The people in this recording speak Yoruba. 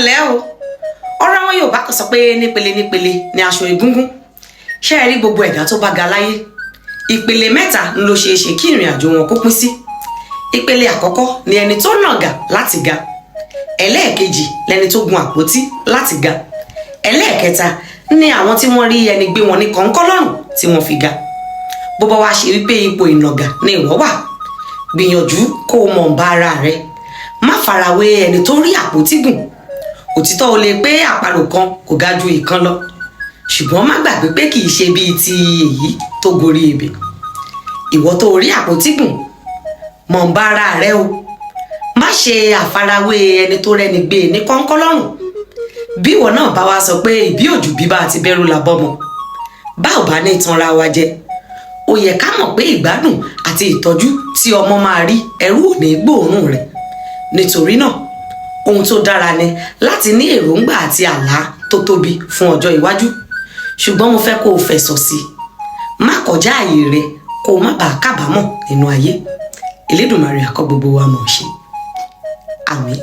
ńlẹ́ o ọ̀rọ̀ àwọn Yorùbá kan sọ pé nípele nípele ni aṣọ egúngún ṣé ẹ rí gbogbo ẹ̀dá tó bá ga láyé ìpele mẹ́ta ń ló ṣeé ṣe kí ìrìn àjò wọn kó pín sí. Ìpele àkọ́kọ́ ni ẹni tó nàgà láti ga, ẹlẹ́ẹ̀kejì lẹni tó gun àpótí láti ga, ẹlẹ́ẹ̀kẹta ni àwọn tí wọ́n rí ẹni gbé wọn ní kọ̀ńkọ́ lọ́rùn tí wọ́n fi ga. Bó bá wá ṣe wípé ipò ìnàgà ni ìwọ wà, gbìyànjú kó o mọ̀ bá ara rẹ, má farawé ẹni tó rí àpótí gùn. Òtítọ́ o lè pé àparò kan kò ga ju ìkan lọ, ṣùgbọ́n má gbàgbé pé kì í ṣe bíi ti èyí tó gorí ebè. Ìwọ tó rí àpótí gùn, mọ̀ bá ara rẹ o, má ṣe àfarawé ẹni tó rẹ́ni gbé ní kọ̀ńkọ́ lọ́rùn. Bí ìwọ náà bá wá sọ pé ìbí òjù bíbá àti bẹ̀rù làbọ́mọ, bá ò bá ní ìtanra wa jẹ, ó yẹ ká mọ̀ pé ìgbádùn àti ìtọ́jú tí ọmọ máa rí ẹrú ò ní gbóòórùn rẹ̀. Nítorí náà ohun tó dára ni láti ní èròǹgbà àti àlá tó tóbi fún ọjọ́ iwájú, ṣùgbọ́n mo fẹ́ kó o fẹ̀sọ̀ sí i, má kọjá ààyè rẹ kó o má bàa kábàámọ̀ nínú ayé. Elédùmarè á kọ́ gbogbo wa mọ̀ ṣe. Àmín.